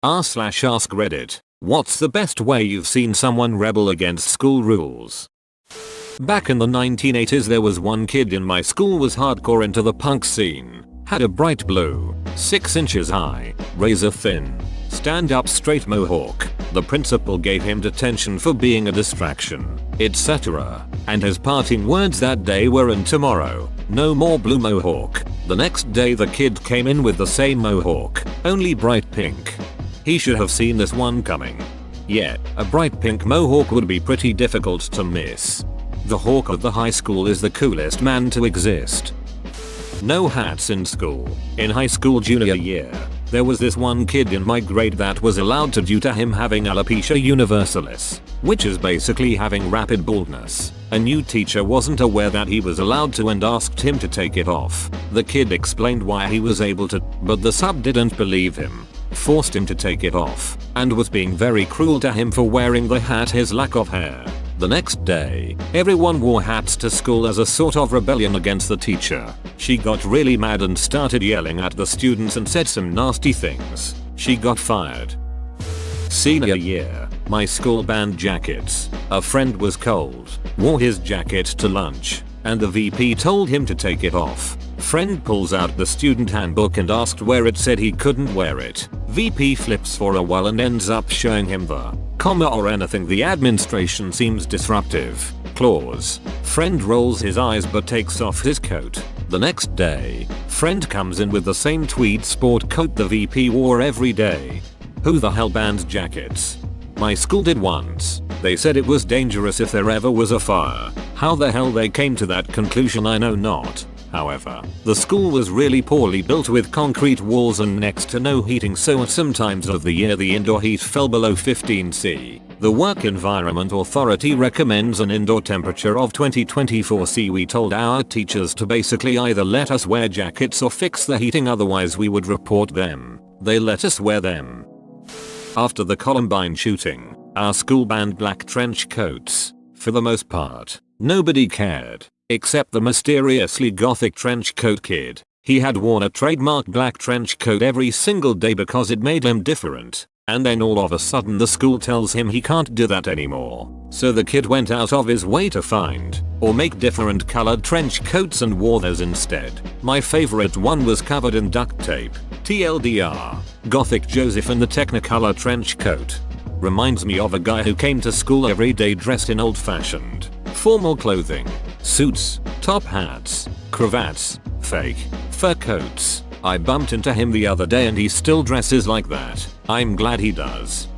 r/ask Reddit. What's the best way you've seen someone rebel against school rules? Back in the 1980s there was one kid in my school was hardcore into the punk scene. Had a bright blue, 6 inches high, razor thin, stand up straight mohawk. The principal gave him detention for being a distraction, etc. And his parting words that day were, "And tomorrow, no more blue mohawk." The next day the kid came in with the same mohawk, only bright pink. He should have seen this one coming. Yet, a bright pink mohawk would be pretty difficult to miss. The hawk of the high school is the coolest man to exist. No hats in school. In high school junior year, there was this one kid in my grade that was allowed to due to him having alopecia universalis, which is basically having rapid baldness. A new teacher wasn't aware that he was allowed to and asked him to take it off. The kid explained why he was able to, but the sub didn't believe him, forced him to take it off, and was being very cruel to him for wearing the hat his lack of hair. The next day, everyone wore hats to school as a sort of rebellion against the teacher. She got really mad and started yelling at the students and said some nasty things. She got fired. Senior year, my school banned jackets. A friend was cold, wore his jacket to lunch, and the VP told him to take it off. Friend pulls out the student handbook and asked where it said he couldn't wear it. VP flips for a while and ends up showing him the comma or anything. The administration seems disruptive clause. Friend rolls his eyes but takes off his coat. The next day, friend comes in with the same tweed sport coat the VP wore every day. Who the hell bans jackets? My school did once. They said it was dangerous if there ever was a fire. How the hell they came to that conclusion I know not. However, the school was really poorly built with concrete walls and next to no heating, so at some times of the year the indoor heat fell below 15°C. The Work Environment Authority recommends an indoor temperature of 20-24°C. We told our teachers to basically either let us wear jackets or fix the heating, otherwise we would report them. They let us wear them. After the Columbine shooting, our school banned black trench coats. For the most part, nobody cared. Except the mysteriously gothic trench coat kid. He had worn a trademark black trench coat every single day because it made him different. And then all of a sudden the school tells him he can't do that anymore. So the kid went out of his way to find or make different colored trench coats and wore those instead. My favorite one was covered in duct tape. TLDR. Gothic Joseph in the Technicolor trench coat. Reminds me of a guy who came to school every day dressed in old-fashioned formal clothing. Suits, top hats, cravats, fake fur coats. I bumped into him the other day and he still dresses like that. I'm glad he does.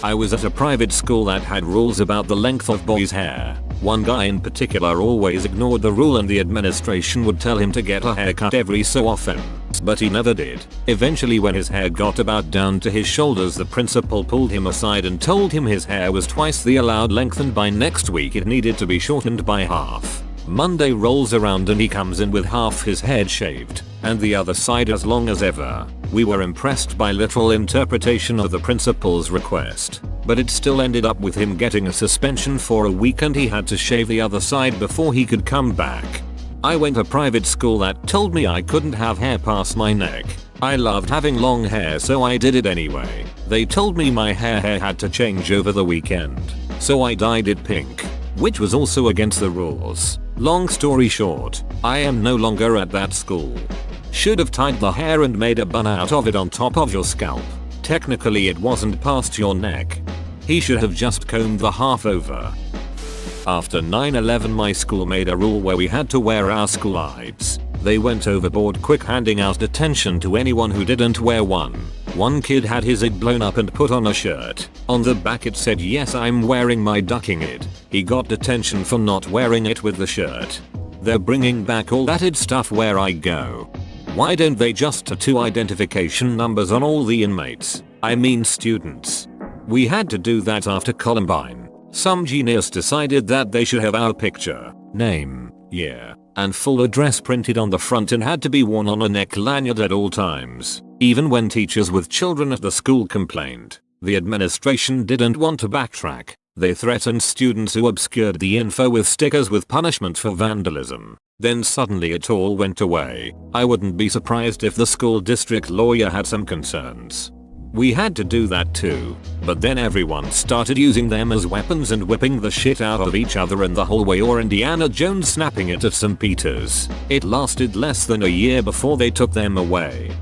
I was at a private school that had rules about the length of boys' hair. One guy in particular always ignored the rule and the administration would tell him to get a haircut every so often. But he never did. Eventually when his hair got about down to his shoulders, the principal pulled him aside and told him his hair was twice the allowed length and by next week it needed to be shortened by half. Monday rolls around and he comes in with half his head shaved and the other side as long as ever. We were impressed by literal interpretation of the principal's request, but it still ended up with him getting a suspension for a week and he had to shave the other side before he could come back. I went to private school that told me I couldn't have hair past my neck. I loved having long hair so I did it anyway. They told me my hair had to change over the weekend, so I dyed it pink, which was also against the rules. Long story short, I am no longer at that school. Should have tied the hair and made a bun out of it on top of your scalp. Technically it wasn't past your neck. He should have just combed the half over. After 9/11 my school made a rule where we had to wear our school IDs. They went overboard quick, handing out detention to anyone who didn't wear one. One kid had his ID blown up and put on a shirt. On the back it said, "Yes, I'm wearing my ducking ID." He got detention for not wearing it with the shirt. They're bringing back all that ID stuff where I go. Why don't they just tattoo identification numbers on all the inmates? I mean students. We had to do that after Columbine. Some genius decided that they should have our picture, name, year, and full address printed on the front and had to be worn on a neck lanyard at all times. Even when teachers with children at the school complained, the administration didn't want to backtrack. They threatened students who obscured the info with stickers with punishment for vandalism. Then suddenly it all went away. I wouldn't be surprised if the school district lawyer had some concerns. We had to do that too, but then everyone started using them as weapons and whipping the shit out of each other in the hallway or Indiana Jones snapping it at St. Peter's. It lasted less than a year before they took them away.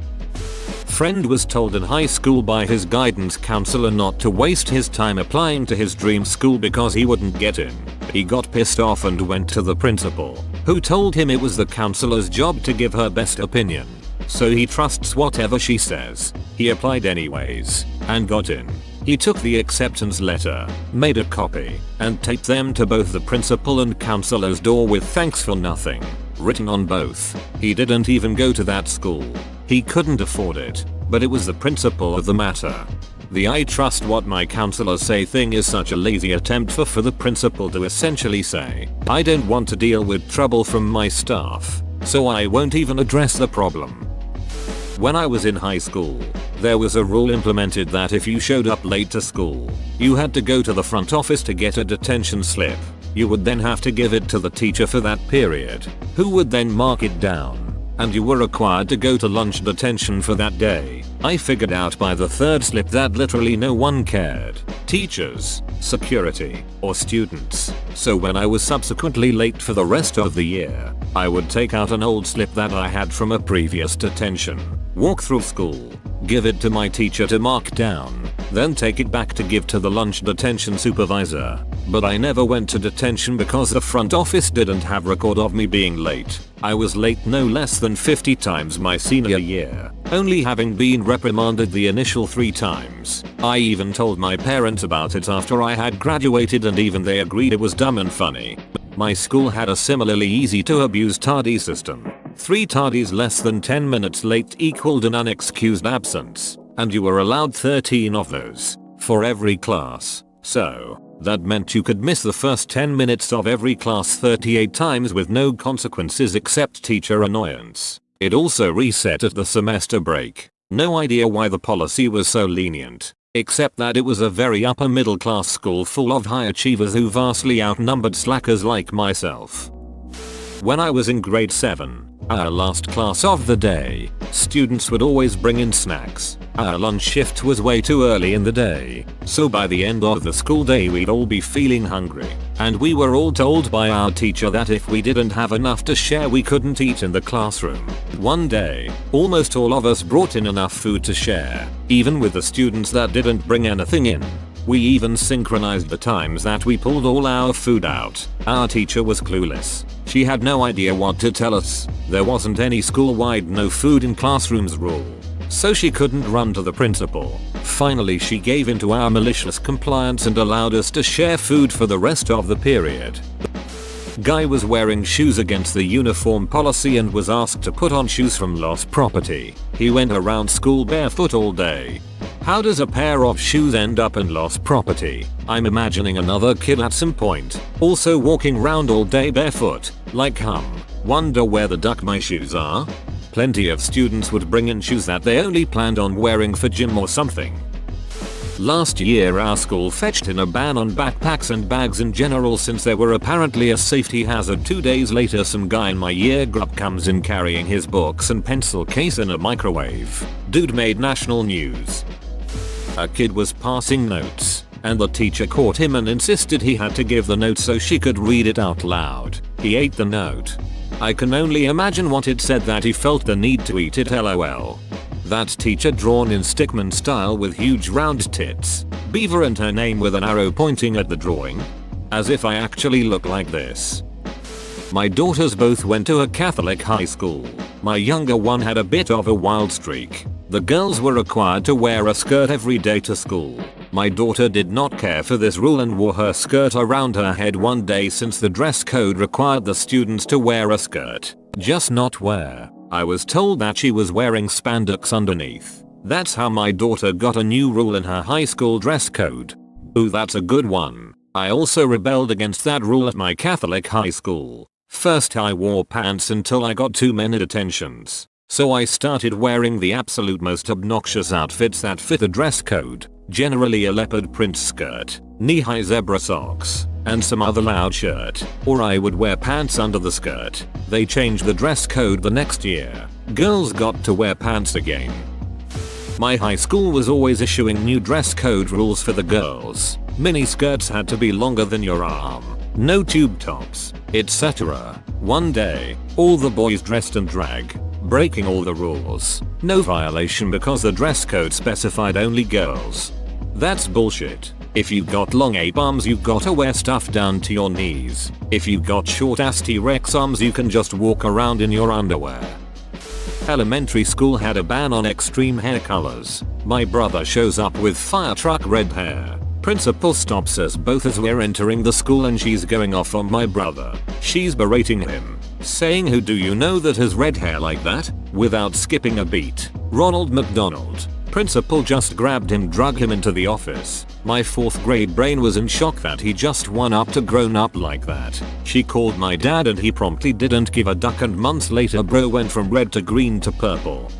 Friend was told in high school by his guidance counselor not to waste his time applying to his dream school because he wouldn't get in. He got pissed off and went to the principal, who told him it was the counselor's job to give her best opinion. So he trusts whatever she says. He applied anyways, and got in. He took the acceptance letter, made a copy, and taped them to both the principal and counselor's door with "thanks for nothing" written on both. He didn't even go to that school. He couldn't afford it, but it was the principle of the matter. The "I trust what my counselor say" thing is such a lazy attempt for the principal to essentially say, "I don't want to deal with trouble from my staff, so I won't even address the problem." When I was in high school, there was a rule implemented that if you showed up late to school, you had to go to the front office to get a detention slip. You would then have to give it to the teacher for that period, who would then mark it down, and you were required to go to lunch detention for that day. I figured out by the third slip that literally no one cared. Teachers, security, or students. So when I was subsequently late for the rest of the year, I would take out an old slip that I had from a previous detention, walk through school, give it to my teacher to mark down, then take it back to give to the lunch detention supervisor. But I never went to detention because the front office didn't have record of me being late. I was late no less than 50 times my senior year, only having been reprimanded the initial 3 times. I even told my parents about it after I had graduated, and even they agreed it was dumb and funny. My school had a similarly easy to abuse tardy system. 3 tardies less than 10 minutes late equaled an unexcused absence, and you were allowed 13 of those for every class. So that meant you could miss the first 10 minutes of every class 38 times with no consequences except teacher annoyance. It also reset at the semester break. No idea why the policy was so lenient, except that it was a very upper middle class school full of high achievers who vastly outnumbered slackers like myself. When I was in grade 7, our last class of the day, students would always bring in snacks. Our lunch shift was way too early in the day, so by the end of the school day we'd all be feeling hungry, and we were all told by our teacher that if we didn't have enough to share we couldn't eat in the classroom. One day, almost all of us brought in enough food to share, even with the students that didn't bring anything in. We even synchronized the times that we pulled all our food out. Our teacher was clueless. She had no idea what to tell us. There wasn't any school-wide no food in classrooms rule, so she couldn't run to the principal. Finally she gave in to our malicious compliance and allowed us to share food for the rest of the period. Guy was wearing shoes against the uniform policy and was asked to put on shoes from lost property. He went around school barefoot all day. How does a pair of shoes end up in lost property? I'm imagining another kid at some point also walking around all day barefoot, like wonder where the duck my shoes are? Plenty of students would bring in shoes that they only planned on wearing for gym or something. Last year our school fetched in a ban on backpacks and bags in general since they were apparently a safety hazard. 2 days later some guy in my year group comes in carrying his books and pencil case in a microwave. Dude made national news. A kid was passing notes, and the teacher caught him and insisted he had to give the note so she could read it out loud. He ate the note. I can only imagine what it said that he felt the need to eat it, lol. That teacher drawn in stickman style with huge round tits, beaver and her name with an arrow pointing at the drawing. As if I actually look like this. My daughters both went to a Catholic high school. My younger one had a bit of a wild streak. The girls were required to wear a skirt every day to school. My daughter did not care for this rule and wore her skirt around her head one day since the dress code required the students to wear a skirt, just not wear. I was told that she was wearing spandex underneath. That's how my daughter got a new rule in her high school dress code. Ooh, that's a good one. I also rebelled against that rule at my Catholic high school. First I wore pants until I got too many detentions. So I started wearing the absolute most obnoxious outfits that fit the dress code, generally a leopard print skirt, knee-high zebra socks, and some other loud shirt, or I would wear pants under the skirt. They changed the dress code the next year. Girls got to wear pants again. My high school was always issuing new dress code rules for the girls. Mini skirts had to be longer than your arm. No tube tops, etc. One day, all the boys dressed in drag, breaking all the rules. No violation because the dress code specified only girls. That's bullshit. If you got long ape arms you gotta wear stuff down to your knees. If you got short ass T-Rex arms you can just walk around in your underwear. Elementary school had a ban on extreme hair colors. My brother shows up with fire truck red hair. Principal stops us both as we're entering the school and she's going off on my brother. She's berating him, saying who do you know that has red hair like that, without skipping a beat. Ronald McDonald. Principal just grabbed him, drug him into the office. My 4th grade brain was in shock that he just won up to grown up like that. She called my dad and he promptly didn't give a duck and months later bro went from red to green to purple.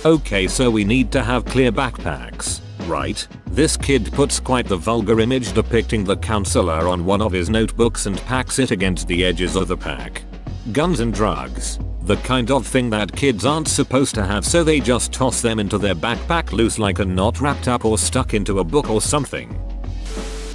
Okay, so we need to have clear backpacks, right? This kid puts quite the vulgar image depicting the counselor on one of his notebooks and packs it against the edges of the pack. Guns and drugs. The kind of thing that kids aren't supposed to have, so they just toss them into their backpack loose like a knot wrapped up or stuck into a book or something.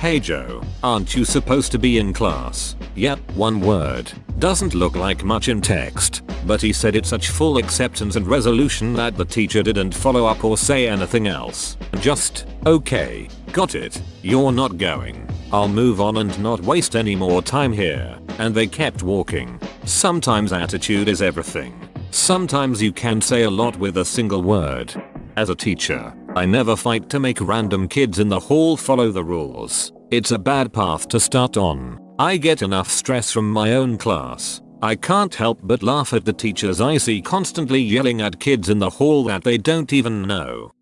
Hey Joe, aren't you supposed to be in class? Yep, one word. Doesn't look like much in text, but he said it such full acceptance and resolution that the teacher didn't follow up or say anything else. Just, okay, got it, you're not going. I'll move on and not waste any more time here. And they kept walking. Sometimes attitude is everything. Sometimes you can say a lot with a single word. As a teacher, I never fight to make random kids in the hall follow the rules. It's a bad path to start on. I get enough stress from my own class. I can't help but laugh at the teachers I see constantly yelling at kids in the hall that they don't even know.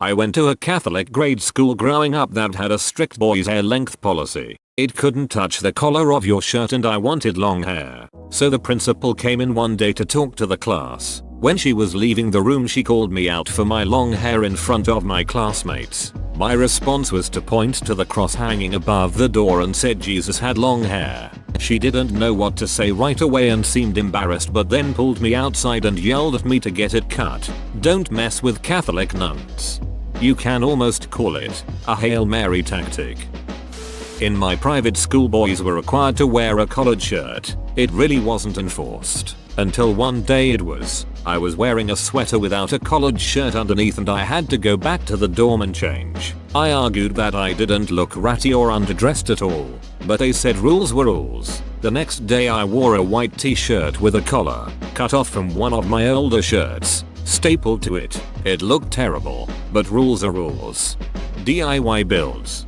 I went to a Catholic grade school growing up that had a strict boys' hair length policy. It couldn't touch the collar of your shirt and I wanted long hair. So the principal came in one day to talk to the class. When she was leaving the room she called me out for my long hair in front of my classmates. My response was to point to the cross hanging above the door and said Jesus had long hair. She didn't know what to say right away and seemed embarrassed, but then pulled me outside and yelled at me to get it cut. Don't mess with Catholic nuns. You can almost call it a Hail Mary tactic. In my private school boys were required to wear a collared shirt. It really wasn't enforced. Until one day it was. I was wearing a sweater without a collared shirt underneath and I had to go back to the dorm and change. I argued that I didn't look ratty or underdressed at all, but they said rules were rules. The next day I wore a white t-shirt with a collar, cut off from one of my older shirts, stapled to it. It looked terrible, but rules are rules. DIY builds.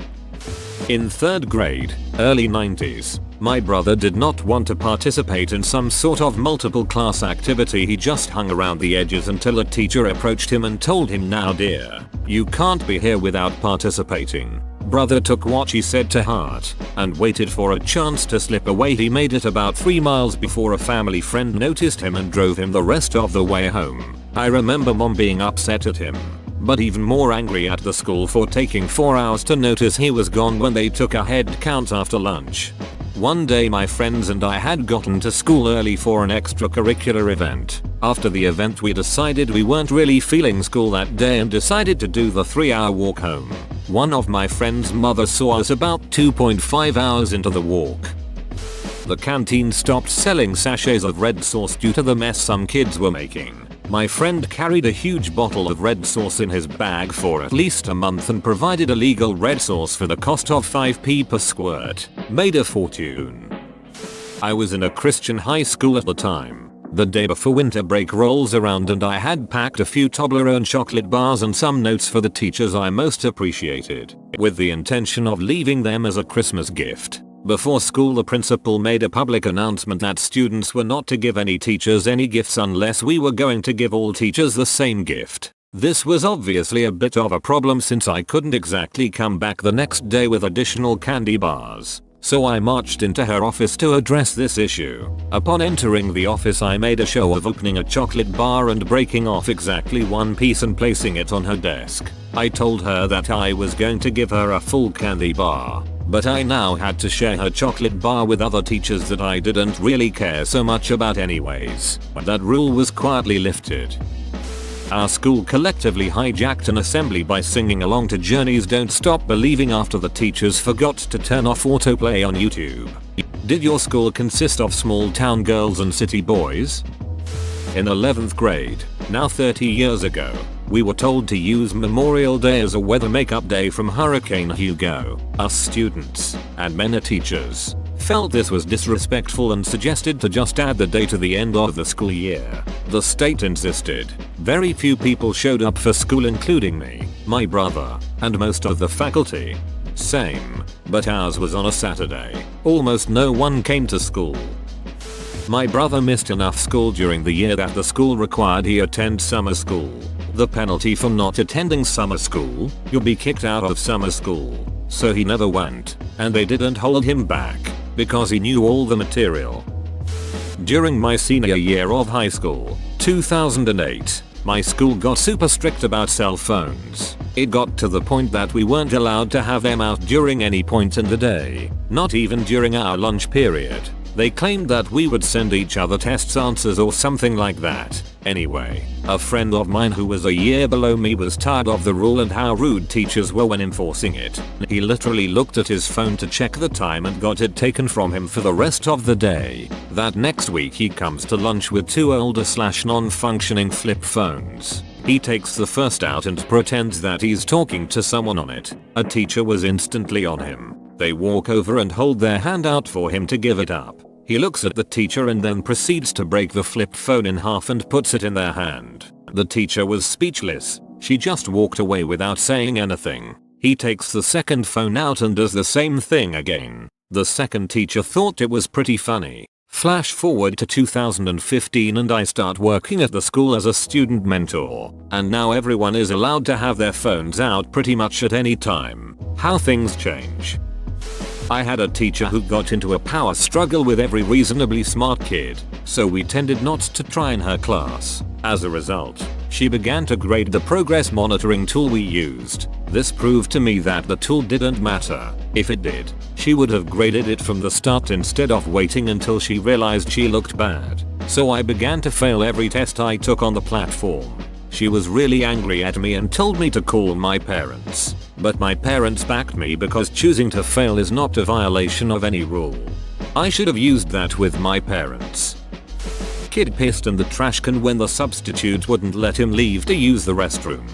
In 3rd grade, early 90s, my brother did not want to participate in some sort of multiple class activity. He just hung around the edges until a teacher approached him and told him, "Now dear, you can't be here without participating." Brother took what she said to heart and waited for a chance to slip away. He made it about 3 miles before a family friend noticed him and drove him the rest of the way home. I remember mom being upset at him, but even more angry at the school for taking 4 hours to notice he was gone when they took a head count after lunch. One day my friends and I had gotten to school early for an extracurricular event. After the event we decided we weren't really feeling school that day and decided to do the 3-hour walk home. One of my friend's mother saw us about 2.5 hours into the walk. The canteen stopped selling sachets of red sauce due to the mess some kids were making. My friend carried a huge bottle of red sauce in his bag for at least a month and provided illegal red sauce for the cost of 5p per squirt. Made a fortune. I was in a Christian high school at the time. The day before winter break rolls around and I had packed a few Toblerone chocolate bars and some notes for the teachers I most appreciated, with the intention of leaving them as a Christmas gift. Before school the principal made a public announcement that students were not to give any teachers any gifts unless we were going to give all teachers the same gift. This was obviously a bit of a problem since I couldn't exactly come back the next day with additional candy bars. So I marched into her office to address this issue. Upon entering the office I made a show of opening a chocolate bar and breaking off exactly one piece and placing it on her desk. I told her that I was going to give her a full candy bar, but I now had to share her chocolate bar with other teachers that I didn't really care so much about anyways. That rule was quietly lifted. Our school collectively hijacked an assembly by singing along to Journey's Don't Stop Believing after the teachers forgot to turn off autoplay on YouTube. Did your school consist of small town girls and city boys? In 11th grade, now 30 years ago, we were told to use Memorial Day as a weather makeup day from Hurricane Hugo. Us students, and many teachers, felt this was disrespectful and suggested to just add the day to the end of the school year. The state insisted. Very few people showed up for school including me, my brother, and most of the faculty. Same, but ours was on a Saturday. Almost no one came to school. My brother missed enough school during the year that the school required he attend summer school. The penalty for not attending summer school? You'll be kicked out of summer school. So he never went, and they didn't hold him back, because he knew all the material. During my senior year of high school, 2008, my school got super strict about cell phones. It got to the point that we weren't allowed to have them out during any point in the day, not even during our lunch period. They claimed that we would send each other test answers or something like that. Anyway, a friend of mine who was a year below me was tired of the rule and how rude teachers were when enforcing it. He literally looked at his phone to check the time and got it taken from him for the rest of the day. That next week he comes to lunch with two older / non-functioning flip phones. He takes the first out and pretends that he's talking to someone on it. A teacher was instantly on him. They walk over and hold their hand out for him to give it up. He looks at the teacher and then proceeds to break the flip phone in half and puts it in their hand. The teacher was speechless. She just walked away without saying anything. He takes the second phone out and does the same thing again. The second teacher thought it was pretty funny. Flash forward to 2015 and I start working at the school as a student mentor. And now everyone is allowed to have their phones out pretty much at any time. How things change. I had a teacher who got into a power struggle with every reasonably smart kid, so we tended not to try in her class. As a result, she began to grade the progress monitoring tool we used. This proved to me that the tool didn't matter. If it did, she would have graded it from the start instead of waiting until she realized she looked bad. So I began to fail every test I took on the platform. She was really angry at me and told me to call my parents. But my parents backed me because choosing to fail is not a violation of any rule. I should have used that with my parents. Kid pissed in the trash can when the substitute wouldn't let him leave to use the restroom.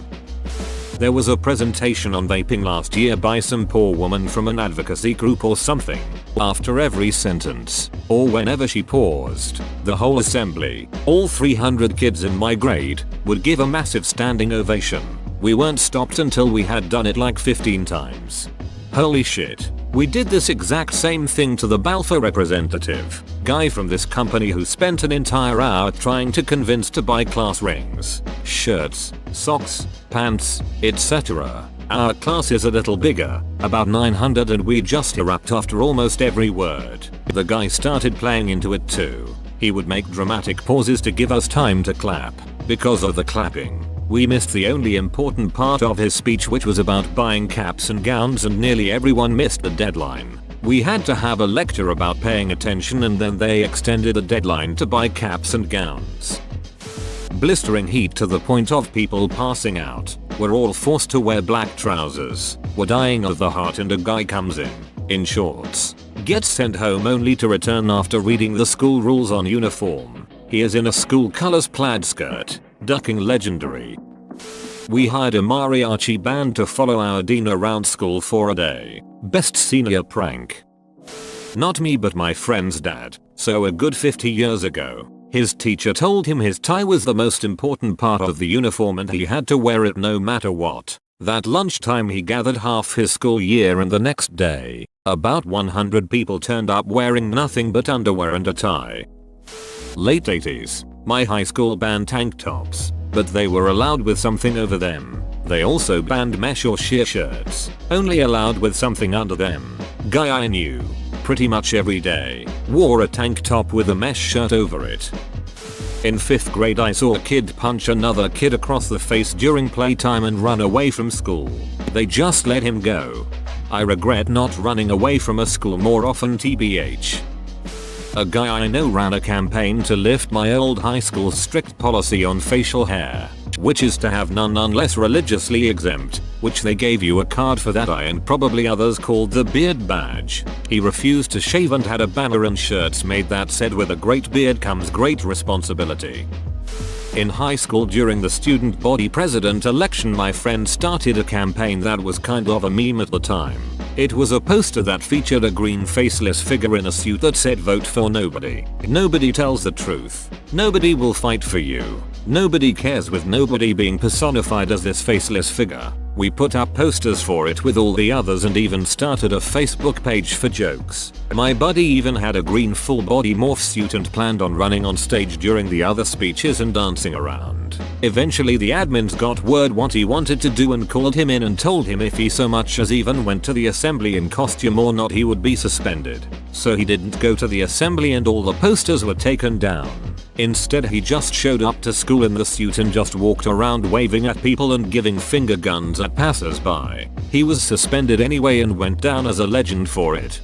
There was a presentation on vaping last year by some poor woman from an advocacy group or something. After every sentence, or whenever she paused, the whole assembly, all 300 kids in my grade, would give a massive standing ovation. We weren't stopped until we had done it like 15 times. Holy shit. We did this exact same thing to the Balfour representative, guy from this company who spent an entire hour trying to convince to buy class rings, shirts, socks, pants, etc. Our class is a little bigger, about 900, and we just erupted after almost every word. The guy started playing into it too. He would make dramatic pauses to give us time to clap. Because of the clapping, we missed the only important part of his speech, which was about buying caps and gowns, and nearly everyone missed the deadline. We had to have a lecture about paying attention, and then they extended the deadline to buy caps and gowns. Blistering heat to the point of people passing out. We're all forced to wear black trousers. We're dying of the heart and a guy comes in shorts. Gets sent home only to return after reading the school rules on uniform. He is in a school colors plaid skirt. Ducking legendary. We hired a mariachi band to follow our dean around school for a day. Best senior prank. Not me but my friend's dad. So a good 50 years ago, his teacher told him his tie was the most important part of the uniform and he had to wear it no matter what. That lunchtime he gathered half his school year, and the next day, about 100 people turned up wearing nothing but underwear and a tie. Late 80s. My high school banned tank tops, but they were allowed with something over them. They also banned mesh or sheer shirts, only allowed with something under them. Guy I knew, pretty much every day, wore a tank top with a mesh shirt over it. In 5th grade I saw a kid punch another kid across the face during playtime and run away from school. They just let him go. I regret not running away from a school more often, tbh. A guy I know ran a campaign to lift my old high school's strict policy on facial hair. which is to have none unless religiously exempt, which they gave you a card for that I and probably others called the beard badge. He refused to shave and had a banner and shirts made that said with a great beard comes great responsibility. In high school during the student body president election my friend started a campaign that was kind of a meme at the time. It was a poster that featured a green faceless figure in a suit that said vote for nobody. Nobody tells the truth. Nobody will fight for you. Nobody cares with nobody being personified as this faceless figure. We put up posters for it with all the others and even started a Facebook page for jokes. My buddy even had a green full body morph suit and planned on running on stage during the other speeches and dancing around. Eventually the admins got word what he wanted to do and called him in and told him if he so much as even went to the assembly in costume or not he would be suspended. So he didn't go to the assembly and all the posters were taken down. Instead he just showed up to school in the suit and just walked around waving at people and giving finger guns at passers-by. He was suspended anyway and went down as a legend for it.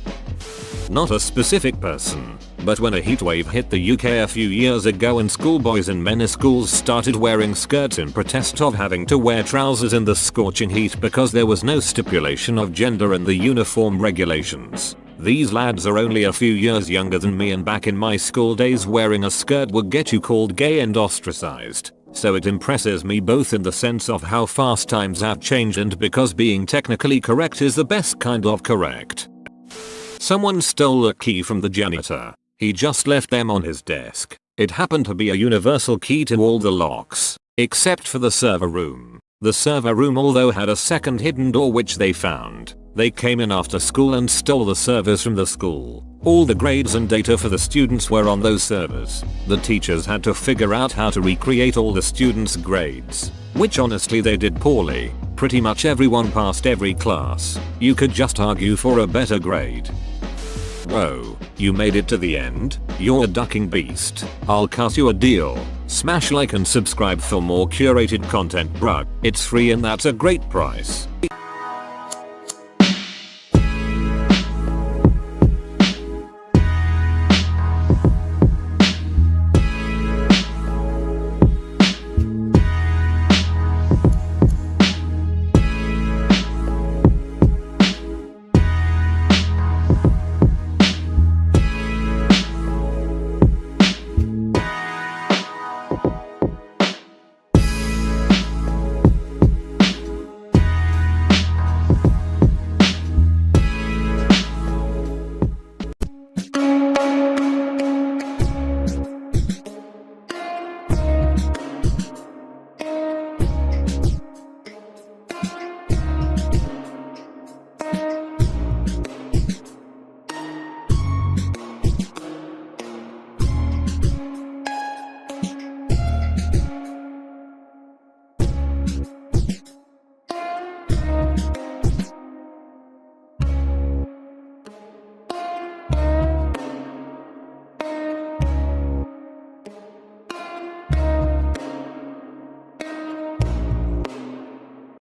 Not a specific person, but when a heatwave hit the UK a few years ago and schoolboys in many schools started wearing skirts in protest of having to wear trousers in the scorching heat because there was no stipulation of gender in the uniform regulations. These lads are only a few years younger than me and back in my school days wearing a skirt would get you called gay and ostracized. So it impresses me both in the sense of how fast times have changed and because being technically correct is the best kind of correct. Someone stole a key from the janitor. He just left them on his desk. It happened to be a universal key to all the locks, except for the server room. The server room although had a second hidden door which they found. They came in after school and stole the servers from the school. All the grades and data for the students were on those servers. The teachers had to figure out how to recreate all the students' grades, which honestly they did poorly. Pretty much everyone passed every class. You could just argue for a better grade. Whoa, you made it to the end? You're a ducking beast. I'll cut you a deal. Smash like and subscribe for more curated content, bruh. It's free and that's a great price.